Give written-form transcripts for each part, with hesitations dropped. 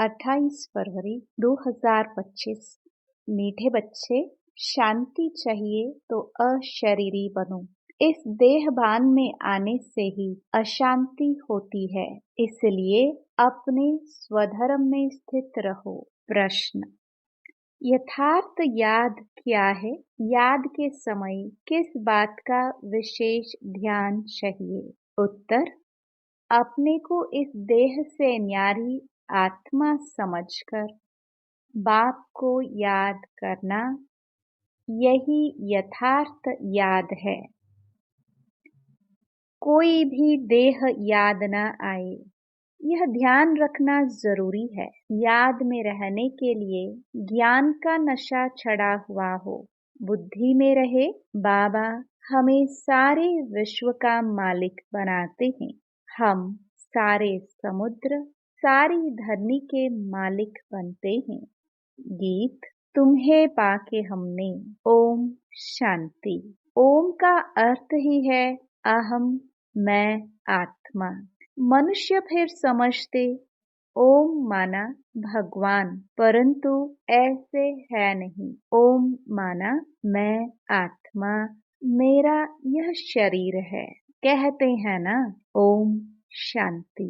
28 फरवरी 2025। मीठे बच्चे, शांति चाहिए तो अशरीरी बनो। इस देहभान में आने से ही अशांति होती है, इसलिए अपने स्वधर्म में स्थित रहो। प्रश्न: यथार्थ याद क्या है? याद के समय किस बात का विशेष ध्यान चाहिए? उत्तर: अपने को इस देह से न्यारी आत्मा समझकर बाप को याद करना, यही यथार्थ याद है। कोई भी देह याद न आए, यह ध्यान रखना जरूरी है। याद में रहने के लिए ज्ञान का नशा चढ़ा हुआ हो, बुद्धि में रहे। बाबा हमें सारे विश्व का मालिक बनाते हैं। हम सारे समुद्र, सारी धरनी के मालिक बनते हैं। गीत: तुम्हें पाके हमने। ओम शांति। ओम का अर्थ ही है अहम, मैं, आत्मा। मनुष्य फिर समझते ओम माना भगवान, परंतु ऐसे है नहीं। ओम माना मैं आत्मा, मेरा यह शरीर है। कहते हैं ना, ओम शांति।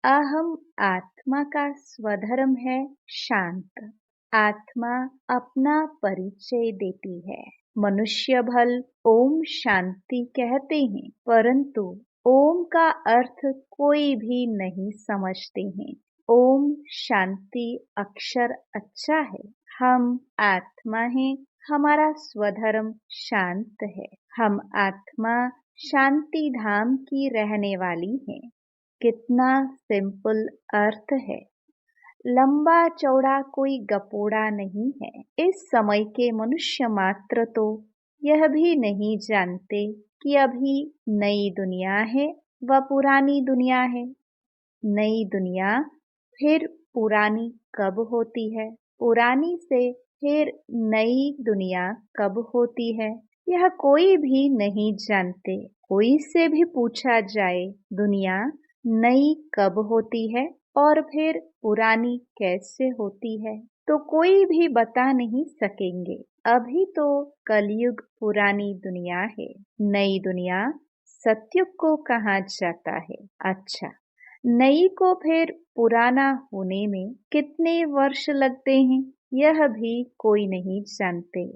अहम आत्मा का स्वधर्म है शांत। आत्मा अपना परिचय देती है। मनुष्य भल ओम शांति कहते हैं, परंतु ओम का अर्थ कोई भी नहीं समझते हैं। ओम शांति अक्षर अच्छा है। हम आत्मा हैं, हमारा स्वधर्म शांत है। हम आत्मा शांति धाम की रहने वाली हैं। कितना सिंपल अर्थ है। लंबा चौड़ा कोई गपोड़ा नहीं है। इस समय के मनुष्य मात्र तो यह भी नहीं जानते कि अभी नई दुनिया है व पुरानी दुनिया है। नई दुनिया फिर पुरानी कब होती है, पुरानी से फिर नई दुनिया कब होती है, यह कोई भी नहीं जानते। कोई से भी पूछा जाए दुनिया नई कब होती है और फिर पुरानी कैसे होती है, तो कोई भी बता नहीं सकेंगे। अभी तो कलयुग पुरानी दुनिया है। नई दुनिया सतयुग को कहा जाता है। अच्छा, नई को फिर पुराना होने में कितने वर्ष लगते हैं, यह भी कोई नहीं जानते।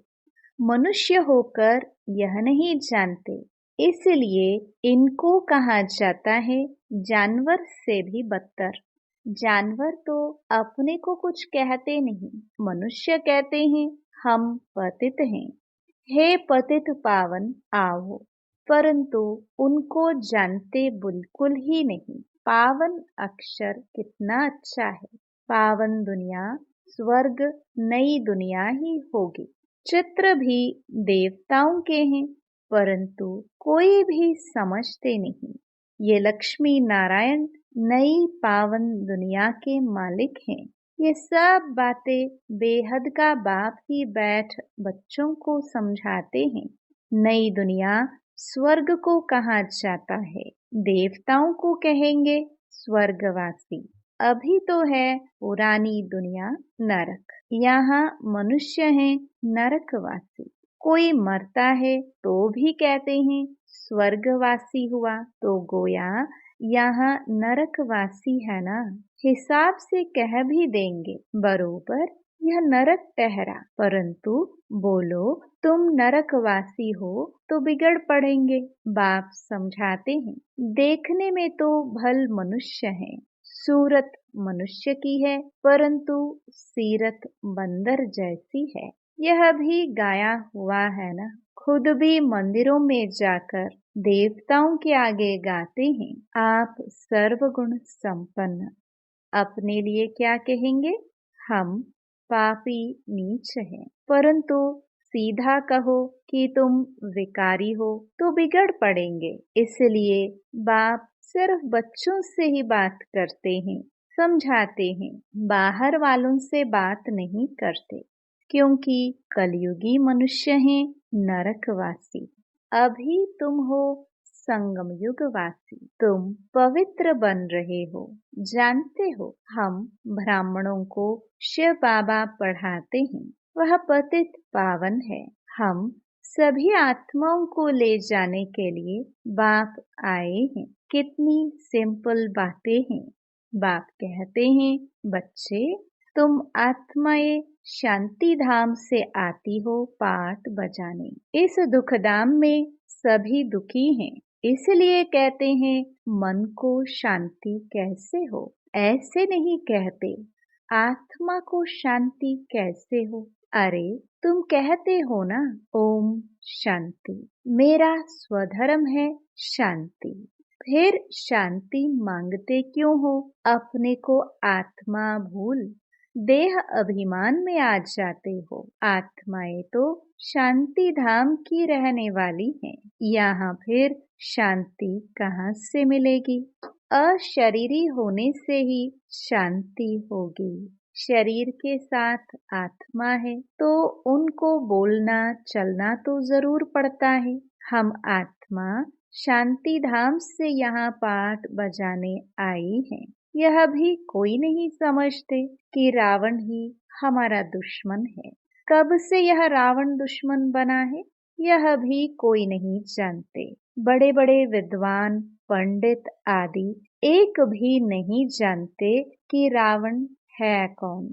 मनुष्य होकर यह नहीं जानते, इसलिए इनको कहा जाता है जानवर से भी बदतर। जानवर तो अपने को कुछ कहते नहीं, मनुष्य कहते हैं हम पतित हैं। हे पतित पावन आओ, परंतु उनको जानते बिल्कुल ही नहीं। पावन अक्षर कितना अच्छा है। पावन दुनिया स्वर्ग नई दुनिया ही होगी। चित्र भी देवताओं के हैं, परंतु कोई भी समझते नहीं। ये लक्ष्मी नारायण नई पावन दुनिया के मालिक हैं। ये सब बातें बेहद का बाप ही बैठ बच्चों को समझाते हैं। नई दुनिया स्वर्ग को कहा जाता है, देवताओं को कहेंगे स्वर्गवासी। अभी तो है पुरानी दुनिया नरक, यहाँ मनुष्य हैं नरकवासी। कोई मरता है तो भी कहते हैं स्वर्गवासी हुआ, तो गोया यहाँ नरकवासी है ना। हिसाब से कह भी देंगे बरोबर यह नरक ठहरा, परंतु बोलो तुम नरकवासी हो तो बिगड़ पड़ेंगे। बाप समझाते हैं देखने में तो भल मनुष्य है, सूरत मनुष्य की है, परंतु सीरत बंदर जैसी है। यह भी गाया हुआ है ना। खुद भी मंदिरों में जाकर देवताओं के आगे गाते हैं आप सर्वगुण संपन्न। अपने लिए क्या कहेंगे? हम पापी नीच हैं, परंतु सीधा कहो कि तुम विकारी हो तो बिगड़ पड़ेंगे। इसलिए बाप सिर्फ बच्चों से ही बात करते हैं, समझाते हैं, बाहर वालों से बात नहीं करते, क्योंकि कलयुगी मनुष्य हैं नरकवासी। अभी तुम हो संगम युग वासी, तुम पवित्र बन रहे हो। जानते हो, हम ब्राह्मणों को शिव बाबा पढ़ाते हैं। वह पतित पावन है। हम सभी आत्माओं को ले जाने के लिए बाप आए हैं। कितनी सिंपल बातें हैं। बाप कहते हैं, बच्चे, तुम आत्माएं शांति धाम से आती हो पाठ बजाने। इस दुख धाम में सभी दुखी हैं, इसलिए कहते हैं मन को शांति कैसे हो। ऐसे नहीं कहते आत्मा को शांति कैसे हो। अरे तुम कहते हो ना, ओम शांति, मेरा स्वधर्म है शांति। फिर शांति मांगते क्यों हो। अपने को आत्मा भूल देह अभिमान में आ जाते हो। आत्माएं तो शांति धाम की रहने वाली हैं। यहाँ फिर शांति कहाँ से मिलेगी। अशरीरी होने से ही शांति होगी। शरीर के साथ आत्मा है तो उनको बोलना चलना तो जरूर पड़ता है। हम आत्मा शांति धाम से यहाँ पाठ बजाने आई हैं। यह भी कोई नहीं समझते कि रावण ही हमारा दुश्मन है। कब से यह रावण दुश्मन बना है, यह भी कोई नहीं जानते। बड़े बड़े विद्वान पंडित आदि एक भी नहीं जानते कि रावण है कौन,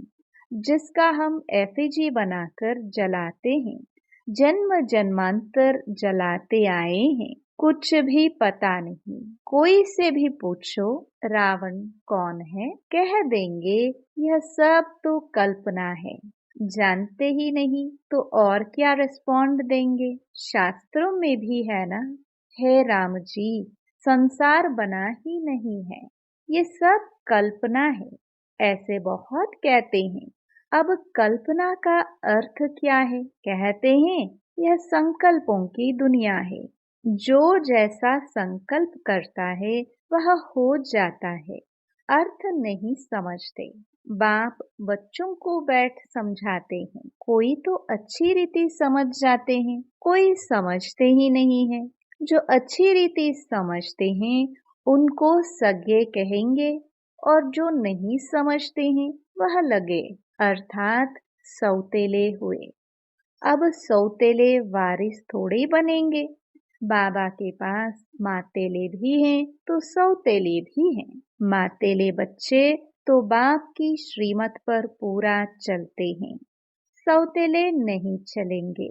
जिसका हम एफिजी बनाकर जलाते हैं। जन्म जन्मांतर जलाते आए हैं। कुछ भी पता नहीं। कोई से भी पूछो रावण कौन है, कह देंगे यह सब तो कल्पना है। जानते ही नहीं तो और क्या रिस्पॉन्ड देंगे। शास्त्रों में भी है ना, हे राम जी, संसार बना ही नहीं है, ये सब कल्पना है। ऐसे बहुत कहते हैं। अब कल्पना का अर्थ क्या है। कहते हैं यह संकल्पों की दुनिया है। जो जैसा संकल्प करता है वह हो जाता है। अर्थ नहीं समझते। बाप बच्चों को बैठ समझाते हैं। कोई तो अच्छी रीति समझ जाते हैं, कोई समझते ही नहीं है। जो अच्छी रीति समझते हैं उनको सगे कहेंगे और जो नहीं समझते हैं वह लगे, अर्थात सौतेले हुए। अब सौतेले वारिस थोड़े बनेंगे। बाबा के पास मातेले भी हैं तो सौतेले भी हैं। मातेले बच्चे तो बाप की श्रीमत पर पूरा चलते हैं, सौतेले नहीं चलेंगे।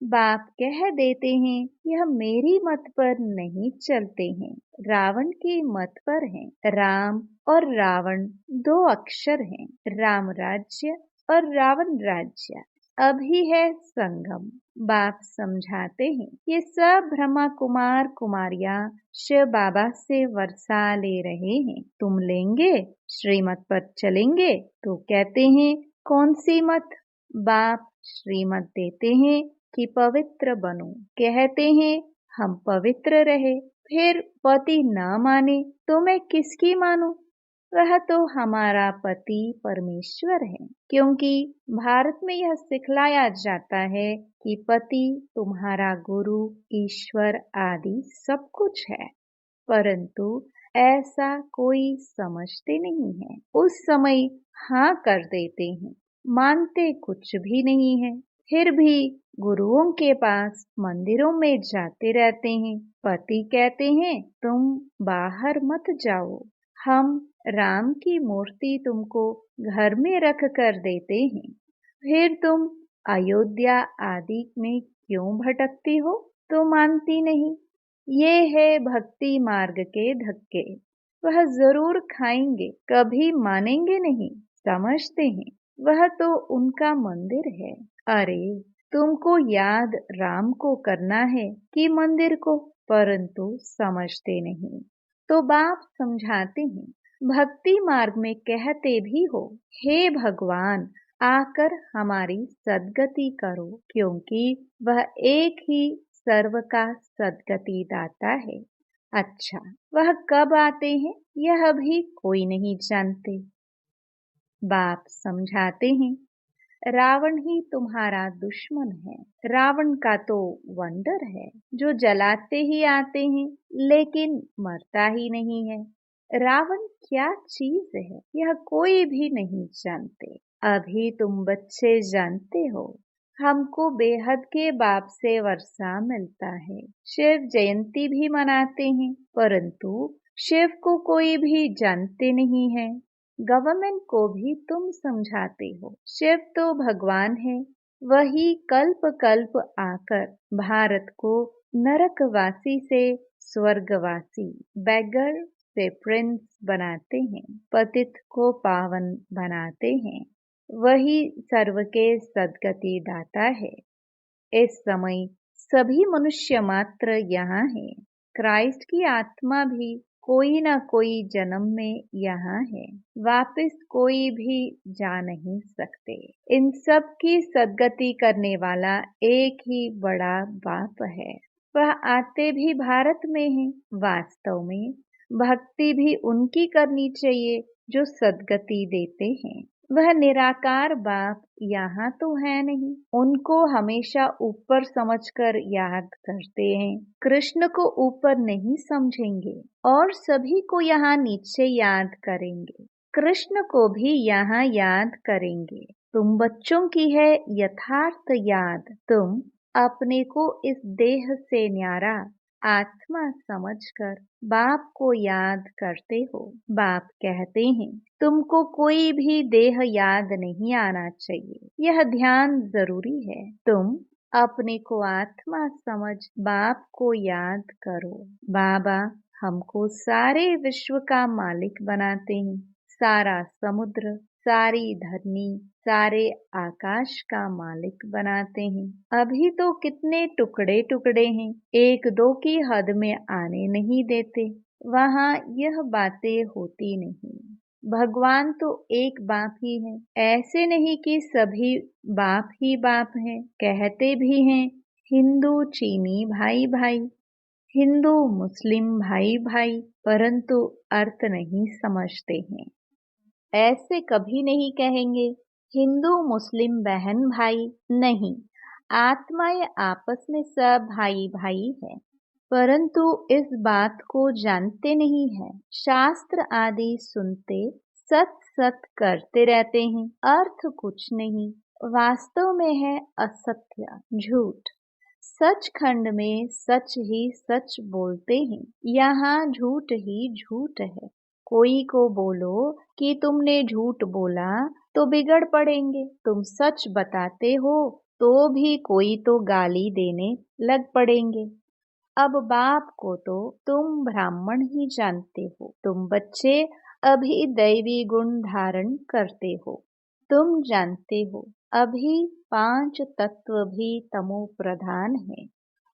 बाप कह देते हैं यह मेरी मत पर नहीं चलते हैं, रावण की मत पर हैं। राम और रावण दो अक्षर हैं। राम राज्य और रावण राज्य अभी है संगम। बाप समझाते हैं ये सब ब्रह्मा कुमार कुमारियां शिव बाबा से वर्षा ले रहे हैं। तुम लेंगे, श्रीमत पर चलेंगे। तो कहते हैं कौन सी मत। बाप श्रीमत देते हैं कि पवित्र बनो। कहते हैं हम पवित्र रहे। फिर पति न माने तो मैं किसकी मानूं। वह तो हमारा पति परमेश्वर है, क्योंकि भारत में यह सिखलाया जाता है कि पति तुम्हारा गुरु ईश्वर आदि सब कुछ है। परंतु ऐसा कोई समझते नहीं है। उस समय हाँ कर देते हैं, मानते कुछ भी नहीं है। फिर भी गुरुओं के पास मंदिरों में जाते रहते हैं। पति कहते हैं तुम बाहर मत जाओ, हम राम की मूर्ति तुमको घर में रख कर देते हैं। फिर तुम अयोध्या आदि में क्यों भटकती हो। तो मानती नहीं। ये है भक्ति मार्ग के धक्के। वह जरूर खाएंगे, कभी मानेंगे नहीं। समझते हैं वह तो उनका मंदिर है। अरे तुमको याद राम को करना है कि मंदिर को, परंतु समझते नहीं। तो बाप समझाते हैं भक्ति मार्ग में कहते भी हो, हे भगवान आकर हमारी सद्गति करो, क्योंकि वह एक ही सर्व का सद्गति दाता है। अच्छा, वह कब आते हैं यह भी कोई नहीं जानते। बाप समझाते हैं रावण ही तुम्हारा दुश्मन है। रावण का तो वंडर है जो जलाते ही आते हैं लेकिन मरता ही नहीं है। रावण क्या चीज है यह कोई भी नहीं जानते। अभी तुम बच्चे जानते हो। हमको बेहद के बाप से वर्षा मिलता है। शिव जयंती भी मनाते हैं परंतु शिव को कोई भी जानते नहीं है। गवर्नमेंट को भी तुम समझाते हो। शिव तो भगवान है। वही कल्प कल्प आकर भारत को नरकवासी से स्वर्गवासी, बेगर से प्रिंस बनाते हैं, पतित को पावन बनाते हैं। वही सर्व के सद्गति दाता है। इस समय सभी मनुष्य मात्र यहाँ है। क्राइस्ट की आत्मा भी कोई न कोई जन्म में यहाँ है। वापस कोई भी जा नहीं सकते। इन सब की सद्गति करने वाला एक ही बड़ा बाप है। वह आते भी भारत में है। वास्तव में भक्ति भी उनकी करनी चाहिए जो सद्गति देते हैं। वह निराकार बाप यहाँ तो है नहीं। उनको हमेशा ऊपर समझकर याद करते हैं। कृष्ण को ऊपर नहीं समझेंगे और सभी को यहाँ नीचे याद करेंगे। कृष्ण को भी यहाँ याद करेंगे। तुम बच्चों की है यथार्थ याद। तुम अपने को इस देह से न्यारा आत्मा समझकर बाप को याद करते हो। बाप कहते हैं तुमको कोई भी देह याद नहीं आना चाहिए। यह ध्यान जरूरी है। तुम अपने को आत्मा समझ बाप को याद करो। बाबा हमको सारे विश्व का मालिक बनाते हैं। सारा समुद्र, सारी धरनी, सारे आकाश का मालिक बनाते हैं। अभी तो कितने टुकड़े टुकड़े हैं। एक दो की हद में आने नहीं देते। वहाँ यह बातें होती नहीं। भगवान तो एक बाप ही है। ऐसे नहीं कि सभी बाप ही बाप हैं। कहते भी हैं हिंदू चीनी भाई भाई, हिंदू मुस्लिम भाई भाई, परंतु अर्थ नहीं समझते हैं। ऐसे कभी नहीं कहेंगे हिंदू मुस्लिम बहन भाई, नहीं। आत्माएं आपस में सब भाई भाई है परंतु इस बात को जानते नहीं है। शास्त्र आदि सुनते सत सत करते रहते हैं। अर्थ कुछ नहीं। वास्तव में है असत्य, झूठ। सचखंड में सच ही सच बोलते हैं। यहाँ झूठ ही झूठ है। कोई को बोलो कि तुमने झूठ बोला तो बिगड़ पड़ेंगे। तुम सच बताते हो तो भी कोई तो गाली देने लग पड़ेंगे। अब बाप को तो तुम ब्राह्मण ही जानते हो। तुम बच्चे अभी दैवी गुण धारण करते हो। तुम जानते हो अभी 5 तत्व भी तमो प्रधान है।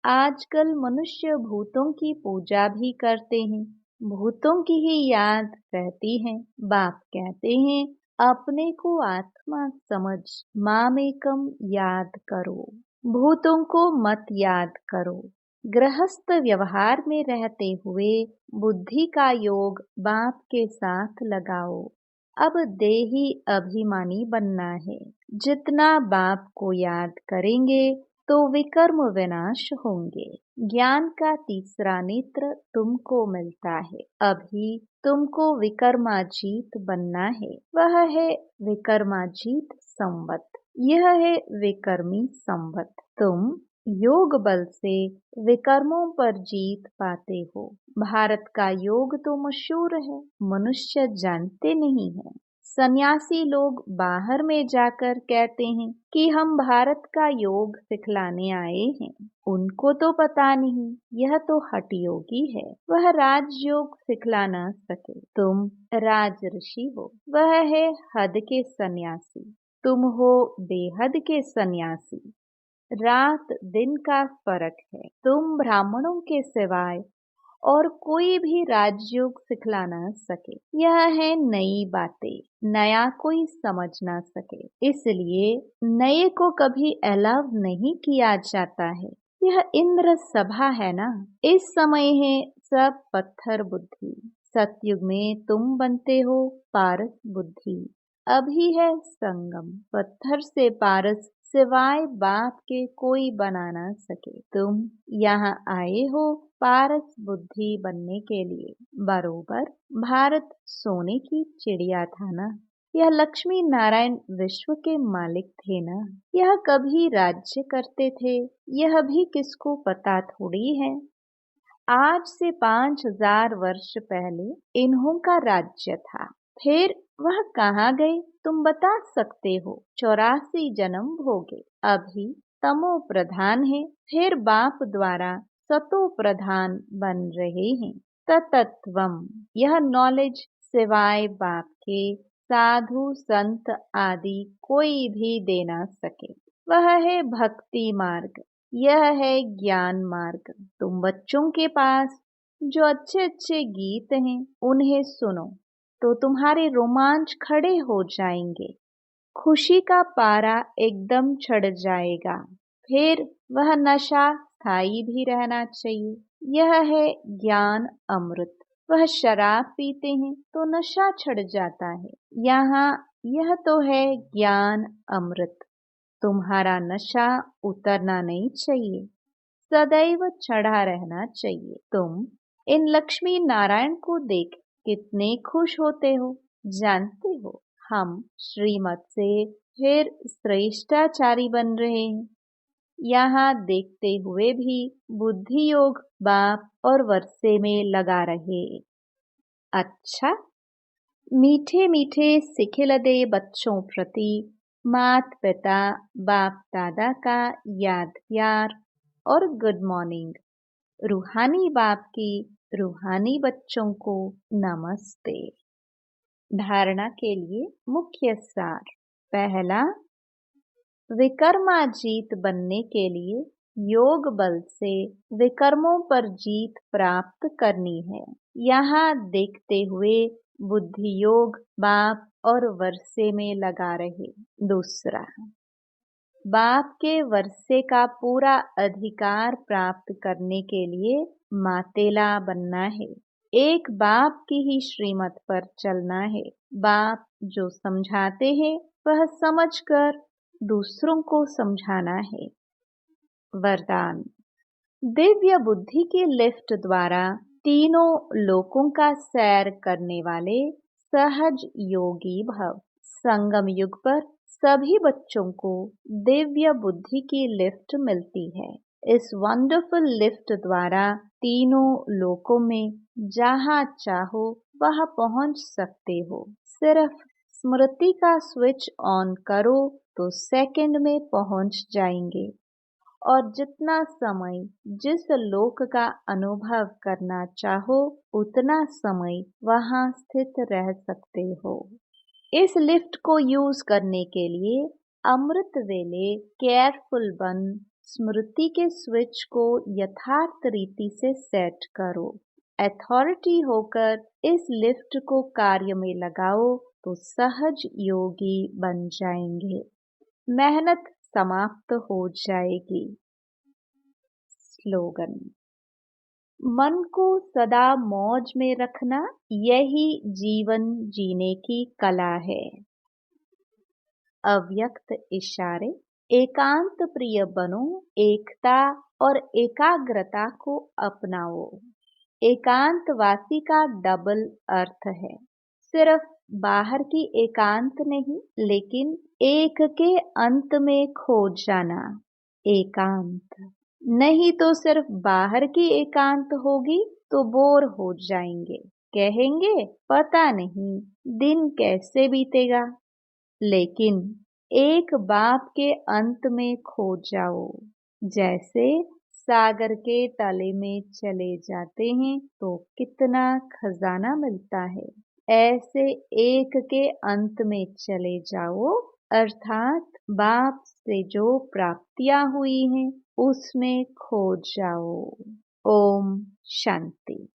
आजकल मनुष्य भूतों की पूजा भी करते हैं। भूतों की ही याद रहती है। बाप कहते हैं अपने को आत्मा समझ मामेकम याद करो। भूतों को मत याद करो। गृहस्थ व्यवहार में रहते हुए बुद्धि का योग बाप के साथ लगाओ। अब देही अभिमानी बनना है। जितना बाप को याद करेंगे तो विकर्म विनाश होंगे। ज्ञान का तीसरा नेत्र तुमको मिलता है। अभी तुमको विकर्माजीत बनना है। वह है विकर्माजीत संवत। यह है विकर्मी संवत। तुम योग बल से विकर्मों पर जीत पाते हो। भारत का योग तो मशहूर है, मनुष्य जानते नहीं है। सन्यासी लोग बाहर में जाकर कहते हैं कि हम भारत का योग सिखलाने आए हैं। उनको तो पता नहीं यह तो हठ योगी है। वह राजयोग सिखला न सके। तुम राज ऋषि हो। वह है हद के सन्यासी। तुम हो बेहद के सन्यासी। रात दिन का फर्क है। तुम ब्राह्मणों के सिवाय और कोई भी राजयोग सिखला न सके। यह है नई बातें। नया कोई समझ ना सके, इसलिए नए को कभी अलाउ नहीं किया जाता है। यह इंद्र सभा है ना। इस समय है सब पत्थर बुद्धि। सतयुग में तुम बनते हो पारस बुद्धि। अभी है संगम, पत्थर से पारस सिवाय बाप के कोई बना ना सके। तुम यहाँ आए हो पारस बुद्धि बनने के लिए। बरोबर भारत सोने की चिड़िया था ना। यह लक्ष्मी नारायण विश्व के मालिक थे ना। यह कभी राज्य करते थे, यह भी किसको पता थोड़ी है। आज से 5000 वर्ष पहले इन्हों का राज्य था। फिर वह कहाँ गए तुम बता सकते हो। 84 जन्म हो गए, अभी तमो प्रधान है, फिर बाप द्वारा सतो प्रधान बन रहे हैं। ततत्वम, यह नॉलेज सिवाय बाप के साधु संत आदि कोई भी दे ना सके। वह है भक्ति मार्ग, यह है ज्ञान मार्ग। तुम बच्चों के पास जो अच्छे अच्छे गीत हैं उन्हें सुनो तो तुम्हारे रोमांच खड़े हो जाएंगे, खुशी का पारा एकदम चढ़ जाएगा। फिर वह नशा स्थायी भी रहना चाहिए। यह है ज्ञान अमृत। वह शराब पीते हैं तो नशा चढ़ जाता है, यहाँ यह तो है ज्ञान अमृत। तुम्हारा नशा उतरना नहीं चाहिए, सदैव चढ़ा रहना चाहिए। तुम इन लक्ष्मी नारायण को देख कितने खुश होते हो। जानते हो हम श्रीमत से फिर श्रेष्ठाचारी बन रहे हैं। यहाँ देखते हुए भी बुद्धि योग बाप और वर्षे में लगा रहे। अच्छा, मीठे मीठे सिखिलदे बच्चों प्रति मात पिता बाप दादा का याद प्यार और गुड मॉर्निंग। रूहानी बाप की रूहानी बच्चों को नमस्ते। धारणा के लिए मुख्य सार। पहला, विकर्माजीत बनने के लिए योग बल से विकर्मों पर जीत प्राप्त करनी है। यहाँ देखते हुए बुद्धि योग बाप और वर्षे में लगा रहे। दूसरा, बाप के वर्षे का पूरा अधिकार प्राप्त करने के लिए मातेला बनना है। एक बाप की ही श्रीमत पर चलना है। बाप जो समझाते हैं वह समझकर दूसरों को समझाना है। वरदान, दिव्य बुद्धि की लिफ्ट द्वारा तीनों लोकों का सैर करने वाले सहज योगी भव। संगम युग पर सभी बच्चों को दिव्य बुद्धि की लिफ्ट मिलती है। इस वंडरफुल लिफ्ट द्वारा तीनों लोकों में जहाँ चाहो वहाँ पहुँच सकते हो। सिर्फ स्मृति का स्विच ऑन करो तो सेकंड में पहुँच जाएंगे और जितना समय जिस लोक का अनुभव करना चाहो उतना समय वहाँ स्थित रह सकते हो। इस लिफ्ट को यूज करने के लिए अमृत वेले केयरफुल बन स्मृति के स्विच को यथार्थ रीति से सेट करो। अथॉरिटी होकर इस लिफ्ट को कार्य में लगाओ तो सहज योगी बन जाएंगे। मेहनत समाप्त हो जाएगी। स्लोगन, मन को सदा मौज में रखना यही जीवन जीने की कला है। अव्यक्त इशारे, एकांत प्रिय बनो, एकता और एकाग्रता को अपनाओ। एकांतवासी का डबल अर्थ है, सिर्फ बाहर की एकांत नहीं लेकिन एक के अंत में खो जाना। एकांत नहीं तो सिर्फ बाहर की एकांत होगी तो बोर हो जाएंगे, कहेंगे पता नहीं दिन कैसे बीतेगा। लेकिन एक बाप के अंत में खो जाओ, जैसे सागर के तले में चले जाते हैं तो कितना खजाना मिलता है, ऐसे एक के अंत में चले जाओ, अर्थात बाप से जो प्राप्तियां हुई हैं उसमें खो जाओ। ओम शांति।